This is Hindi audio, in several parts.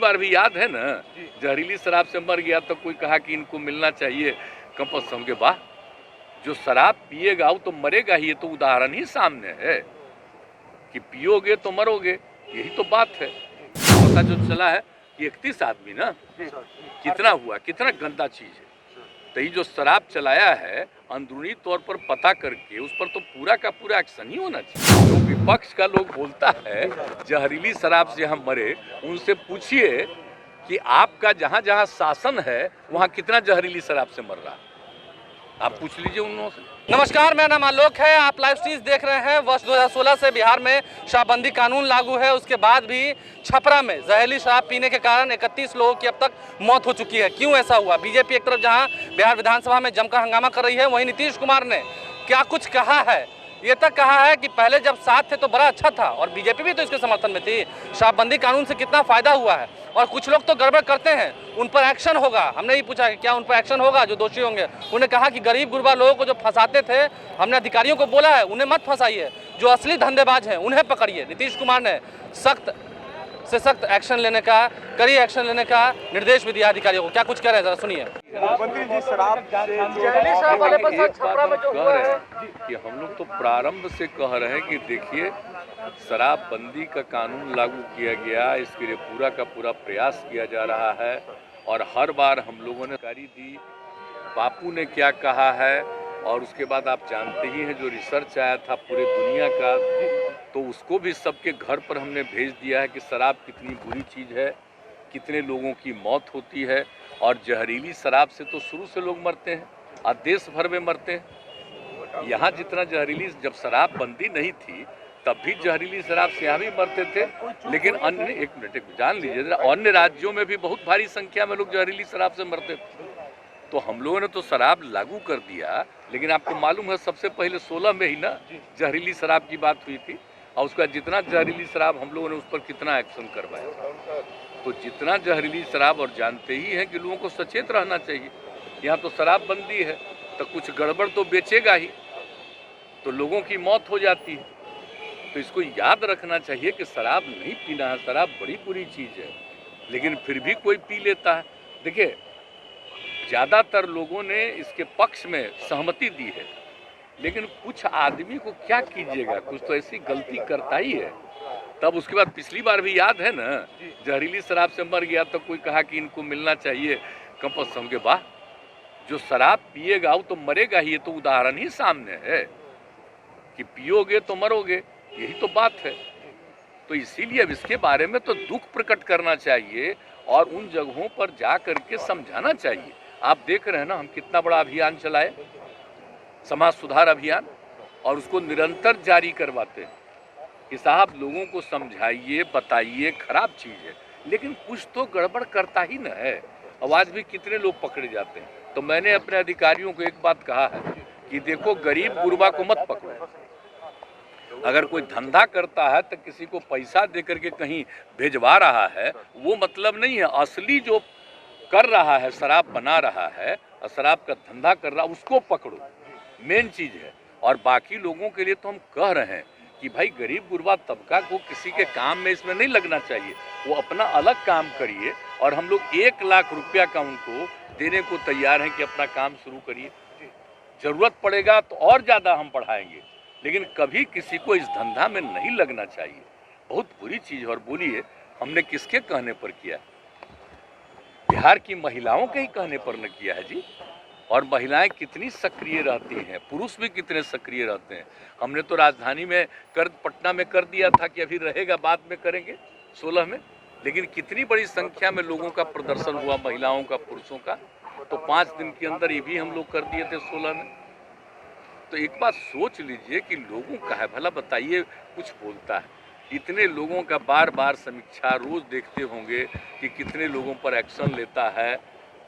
बार भी याद है ना, जहरीली शराब से मर गया तो कोई कहा कि इनको मिलना चाहिए कम से कम। वाह, जो शराब पिएगा वो तो मरेगा ही। ये तो उदाहरण ही सामने है कि पियोगे तो मरोगे, यही तो बात है। पता जो चला है कि 31 आदमी ना, कितना हुआ, कितना गंदा चीज है। तो ये जो शराब चलाया है अंदरूनी तौर पर पता करके उस पर तो पूरा का पूरा एक्शन ही होना चाहिए। जो विपक्ष का लोग बोलता है जहरीली शराब से हम मरे, उनसे पूछिए कि आपका जहां जहां शासन है वहां कितना जहरीली शराब से मर रहा है, आप पूछ लीजिए उनसे। नमस्कार, मेरा नाम आलोक है। आप लाइव स्ट्रीम देख रहे हैं। वर्ष 2016 से बिहार में शराबबंदी कानून लागू है। उसके बाद भी छपरा में जहरीली शराब पीने के कारण 31 लोगों की अब तक मौत हो चुकी है। क्यों ऐसा हुआ? बीजेपी एक तरफ जहां बिहार विधानसभा में जमकर हंगामा कर रही है, वहीं नीतीश कुमार ने क्या कुछ कहा है। ये तक कहा है कि पहले जब साथ थे तो बड़ा अच्छा था, और बीजेपी भी तो इसके समर्थन में थी। शराबबंदी कानून से कितना फायदा हुआ है, और कुछ लोग तो गड़बड़ करते हैं, उन पर एक्शन होगा। हमने ये पूछा कि क्या उन पर एक्शन होगा जो दोषी होंगे। उन्होंने कहा कि गरीब गुरबा लोगों को जो फंसाते थे, हमने अधिकारियों को बोला है उन्हें मत फंसाइए, जो असली धंधेबाज हैं उन्हें पकड़िए। नीतीश कुमार ने सख्त से सख्त एक्शन लेने का, कड़ी एक्शन लेने का निर्देश भी दिया अधिकारियों को। क्या कुछ कह रहे हैं, जरा सुनिए। कि हम लोग तो प्रारंभ से कह रहे हैं कि देखिए, शराबबंदी का कानून लागू किया गया, इसके लिए पूरा का पूरा प्रयास किया जा रहा है, और हर बार हम लोगों ने जानकारी दी बापू ने क्या कहा है। और उसके बाद आप जानते ही हैं जो रिसर्च आया था पूरे दुनिया का, तो उसको भी सबके घर पर हमने भेज दिया है कि शराब कितनी बुरी चीज़ है, कितने लोगों की मौत होती है। और जहरीली शराब से तो शुरू से लोग मरते हैं और देश भर में मरते हैं। यहाँ जितना जहरीली, जब शराब बंदी नहीं थी तब भी जहरीली शराब से यहाँ भी मरते थे, लेकिन अन्य, एक मिनट जान लीजिए, अन्य राज्यों में भी बहुत भारी संख्या में लोग जहरीली शराब से मरते थे। तो हम लोगों ने तो शराब लागू कर दिया, लेकिन आपको मालूम है सबसे पहले 16 में ही ना जहरीली शराब की बात हुई थी, और उसका जितना जहरीली शराब हम लोगों ने उस पर कितना एक्शन करवाया। तो जितना जहरीली शराब, और जानते ही हैं कि लोगों को सचेत रहना चाहिए। यहाँ तो शराब बंदी है तो कुछ गड़बड़ तो बेचेगा ही, तो लोगों की मौत हो जाती है। तो इसको याद रखना चाहिए कि शराब नहीं पीना है, शराब बड़ी बुरी चीज़ है, लेकिन फिर भी कोई पी लेता है। देखिए, ज़्यादातर लोगों ने इसके पक्ष में सहमति दी है, लेकिन कुछ आदमी को क्या कीजिएगा, कुछ तो ऐसी गलती करता ही है। तब उसके बाद पिछली बार भी याद है ना, जहरीली शराब से मर गया तो कोई कहा कि इनको मिलना चाहिए कम से कम। वाह, जो शराब पिएगा वो तो मरेगा ही। ये तो उदाहरण ही सामने है कि पियोगे तो मरोगे, यही तो बात है। तो इसीलिए अब इसके बारे में तो दुख प्रकट करना चाहिए और उन जगहों पर जा करके समझाना चाहिए। आप देख रहे हैं ना, हम कितना बड़ा अभियान चलाए, समाज सुधार अभियान, और उसको निरंतर जारी करवाते हैं कि साहब लोगों को समझाइए, बताइए, खराब चीज़ है, लेकिन कुछ तो गड़बड़ करता ही न है। आवाज़ भी कितने लोग पकड़े जाते हैं। तो मैंने अपने अधिकारियों को एक बात कहा है कि देखो, गरीब गुरबा को मत पकड़ो। अगर कोई धंधा करता है तो किसी को पैसा दे करके कहीं भेजवा रहा है, वो मतलब नहीं है। असली जो कर रहा है, शराब बना रहा है और शराब का धंधा कर रहा है, उसको पकड़ो, मेन चीज़ है। और बाकी लोगों के लिए तो हम कह रहे हैं कि भाई गरीब गुरबा तबका को किसी के काम में इसमें नहीं लगना चाहिए, वो अपना अलग काम करिए, और हम लोग 1 लाख रुपया का उनको देने को तैयार हैं कि अपना काम शुरू करिए। ज़रूरत पड़ेगा तो और ज़्यादा हम बढ़ाएंगे, लेकिन कभी किसी को इस धंधा में नहीं लगना चाहिए। बहुत बुरी चीज़। और बोलिए, हमने किसके कहने पर किया? बिहार की महिलाओं के ही कहने पर न किया है जी। और महिलाएं कितनी सक्रिय रहती हैं, पुरुष भी कितने सक्रिय रहते हैं। हमने तो राजधानी में पटना में कर दिया था कि अभी रहेगा, बाद में करेंगे 16 में, लेकिन कितनी बड़ी संख्या में लोगों का प्रदर्शन हुआ, महिलाओं का, पुरुषों का। तो 5 दिन के अंदर ये भी हम लोग कर दिए थे 16 में। तो एक बात सोच लीजिए कि लोगों का है भला, बताइए, कुछ बोलता है, इतने लोगों का बार बार समीक्षा रोज देखते होंगे कि कितने लोगों पर एक्शन लेता है,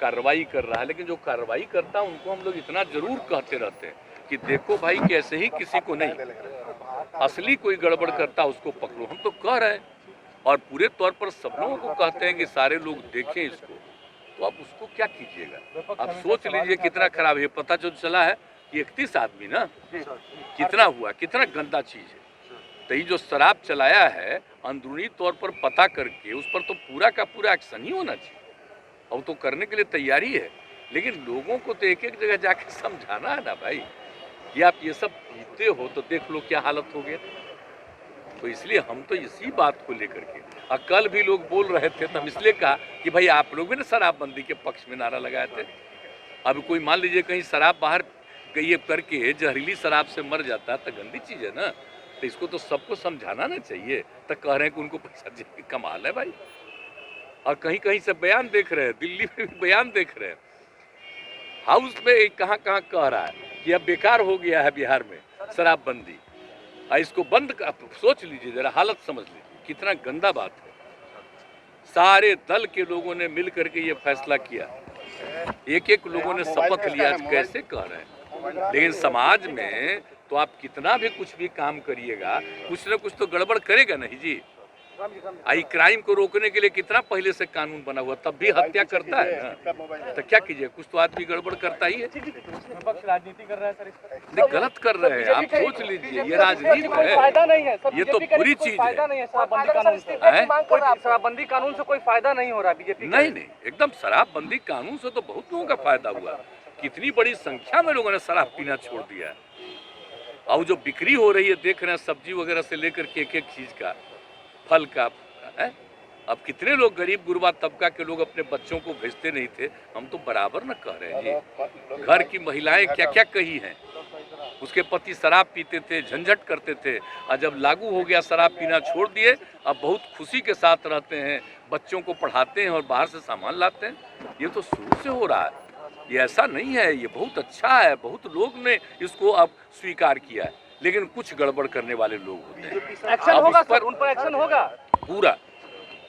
कार्रवाई कर रहा है। लेकिन जो कार्रवाई करता है उनको हम लोग इतना जरूर कहते रहते हैं कि देखो भाई, कैसे ही किसी को नहीं, असली कोई गड़बड़ करता उसको पकड़ो। हम तो कह रहे हैं, और पूरे तौर पर सब लोगों को कहते हैं कि सारे लोग देखें इसको। तो आप उसको क्या कीजिएगा? आप सोच लीजिए कितना खराब है। पता जो चला है कि 31 आदमी ना, कितना हुआ, कितना गंदा चीज़ है। तो ये जो शराब चलाया है अंदरूनी तौर पर पता करके उस पर तो पूरा का पूरा एक्शन ही होना चाहिए, और तो करने के लिए तैयारी है। लेकिन लोगों को तो एक एक जगह जाके समझाना है ना भाई कि आप ये सब पीते हो तो देख लो क्या हालत हो गया। तो इसलिए हम तो इसी बात को लेकर के, और कल भी लोग बोल रहे थे तो हम इसलिए कहा कि भाई आप लोग भी ना शराबबंदी के पक्ष में नारा लगाए थे। अब कोई मान लीजिए कहीं शराब बाहर ये करके जहरीली शराब से मर जाता है तो गंदी चीज़ है ना, तो इसको तो सबको समझाना ना चाहिए। तो कह रहे हैं कि उनको पैसा कमाल है भाई, और कहीं कहीं से बयान देख रहे हैं, दिल्ली में भी बयान देख रहे हैं, हाउस में कहाँ कहाँ कह रहा है कि अब बेकार हो गया है बिहार में शराबबंदी, और इसको बंद सोच लीजिए जरा, हालत समझ लीजिए कितना गंदा बात है। सारे दल के लोगों ने मिल करके ये फैसला किया, एक एक लोगों ने शपथ लिया, कैसे कह रहे हैं। लेकिन समाज में तो आप कितना भी कुछ भी काम करिएगा, कुछ ना कुछ तो गड़बड़ करेगा नहीं जी। आई क्राइम को रोकने के लिए कितना पहले से कानून बना हुआ, तब भी हत्या करता है ना, तो क्या कीजिए, कुछ तो आदमी गड़बड़ करता ही है। राजनीति कर रहा है सर, नहीं गलत कर रहे हैं, आप सोच लीजिए, ये राजनीति है, ये तो बुरी चीज है। शराबबंदी कानून से शराबबंदी कानून से कोई फायदा नहीं हो रहा बीजेपी। नहीं नहीं, एकदम शराबबंदी कानून से तो बहुत लोगों का फायदा हुआ, कितनी बड़ी संख्या में लोगों ने शराब पीना छोड़ दिया है। और जो बिक्री हो रही है देख रहे हैं, सब्जी वगैरह से लेकर के एक एक चीज का, फल का है। अब कितने लोग गरीब गुरबा तबका के लोग अपने बच्चों को भेजते नहीं थे, हम तो बराबर न कह रहे हैं जी। घर की महिलाएं क्या क्या कही हैं, उसके पति शराब पीते थे, झंझट करते थे, और जब लागू हो गया शराब पीना छोड़ दिए, अब बहुत खुशी के साथ रहते हैं, बच्चों को पढ़ाते हैं और बाहर से सामान लाते हैं। ये तो शुरू से हो रहा है, ये ऐसा नहीं है, ये बहुत अच्छा है, बहुत लोग ने इसको अब स्वीकार किया है। लेकिन कुछ गड़बड़ करने वाले लोग होते हैं, एक्शन होगा सर, उन पर एक्शन होगा। पूरा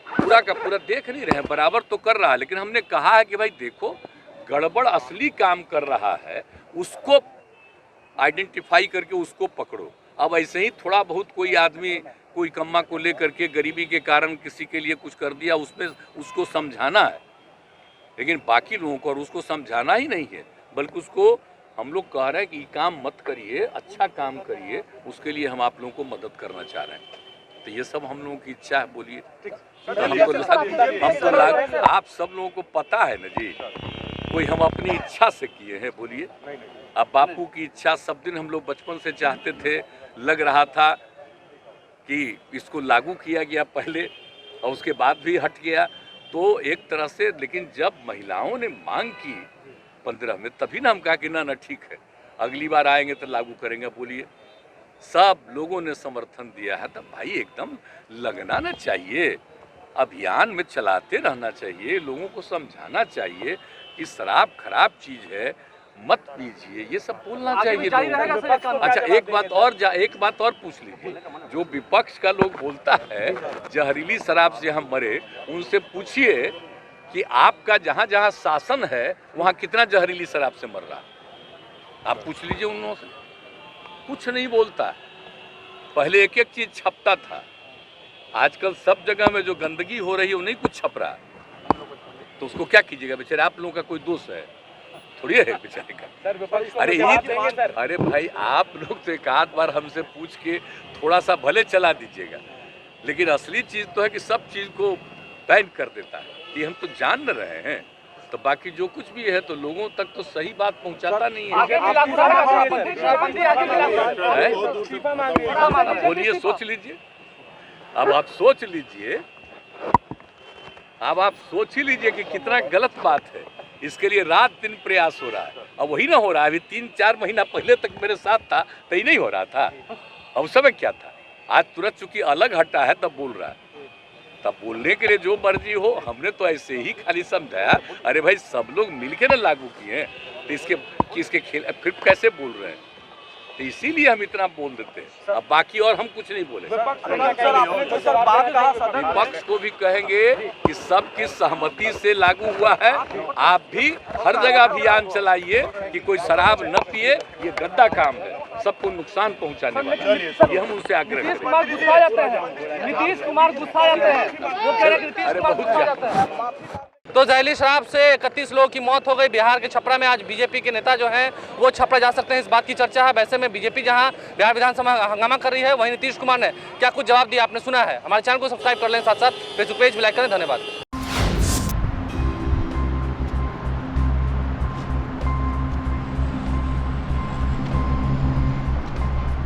पूरा का पूरा देख नहीं रहे हैं, बराबर तो कर रहा है, लेकिन हमने कहा है कि भाई देखो, गड़बड़ असली काम कर रहा है उसको आइडेंटिफाई करके उसको पकड़ो। अब ऐसे ही थोड़ा बहुत कोई आदमी कोई कम्मा को लेकर के गरीबी के कारण किसी के लिए कुछ कर दिया, उसमें उसको समझाना है, लेकिन बाकी लोगों को और उसको समझाना ही नहीं है, बल्कि उसको हम लोग कह रहे हैं कि काम मत करिए, अच्छा काम करिए, उसके लिए हम आप लोगों को मदद करना चाह रहे हैं। तो ये सब हम लोगों की इच्छा है। बोलिए, हमको आप सब लोगों को पता है ना जी, कोई हम अपनी इच्छा से किए हैं। बोलिए, अब बापू की इच्छा सब दिन हम लोग बचपन से चाहते थे, लग रहा था कि इसको लागू किया गया पहले और उसके बाद भी हट गया, तो एक तरह से। लेकिन जब महिलाओं ने मांग की 15 में, तभी ना हम कहा कि ना ठीक है, अगली बार आएंगे तो लागू करेंगे। बोलिए, सब लोगों ने समर्थन दिया है, तो भाई एकदम लगना ना चाहिए, अभियान में चलाते रहना चाहिए, लोगों को समझाना चाहिए कि शराब खराब चीज है, मत पीजिए, ये सब बोलना चाहिए। अच्छा, एक बात और पूछ लीजिए, जो विपक्ष का लोग बोलता है जहरीली शराब से हम मरे, उनसे पूछिए कि आपका जहाँ जहाँ शासन है वहाँ कितना जहरीली शराब से मर रहा, आप पूछ लीजिए उन लोगों से। कुछ नहीं बोलता। पहले एक एक चीज छपता था, आजकल सब जगह में जो गंदगी हो रही है वो नहीं कुछ छप रहा, तो उसको क्या कीजिएगा। बेचारे आप लोगों का कोई दोष है थोड़ी है बेचारे का। अरे भाई, आप लोग तो एक आध बार हमसे पूछ के थोड़ा सा भले चला दीजिएगा, लेकिन असली चीज तो है कि सब चीज को बैन कर देता है। ये हम तो जान न रहे हैं, तो बाकी जो कुछ भी है तो लोगों तक तो सही बात पहुंचाता नहीं है। अब बोलिए, सोच लीजिए, अब आप सोच लीजिए, अब आप सोच ही लीजिए कि कितना गलत बात है। इसके लिए रात दिन प्रयास हो रहा है, अब वही ना हो रहा है। अभी 3-4 महीना पहले तक मेरे साथ था तो ही नहीं हो रहा था, अब उस समय क्या था। आज तुरंत चूंकि अलग हटा है तब बोल रहा है, तब बोलने के लिए जो मर्जी हो। हमने तो ऐसे ही खाली समझाया, अरे भाई सब लोग मिलके ना लागू किए हैं, तो इसके खेल फिर कैसे बोल रहे हैं, तो इसीलिए हम इतना बोल देते हैं। अब बाकी और हम कुछ नहीं बोले। विपक्ष को भी कहेंगे कि सबकी सहमति से लागू हुआ है, आप भी हर जगह अभियान चलाइए कि कोई शराब न पिए, ये गंदा काम है, सबको नुकसान पहुंचाने वाला है। ये हम उनसे आग्रह करें। नीतीश कुमार गुस्सा जाते हैं, नीतीश कुमार गुस्सा जाते हैं, वो कह रहे हैं नीतीश कुमार गुस्सा जाते हैं। तो जहरीली शराब से 31 लोगों की मौत हो गई बिहार के छपरा में। आज बीजेपी के नेता जो हैं वो छपरा जा सकते हैं, इस बात की चर्चा है। वैसे में बीजेपी जहां बिहार विधानसभा हंगामा कर रही है, वहीं नीतीश कुमार ने क्या कुछ जवाब दिया आपने सुना है। हमारे चैनल को सब्सक्राइब कर लें, साथ साथ फेसबुक पेज भी लाइक करें। धन्यवाद।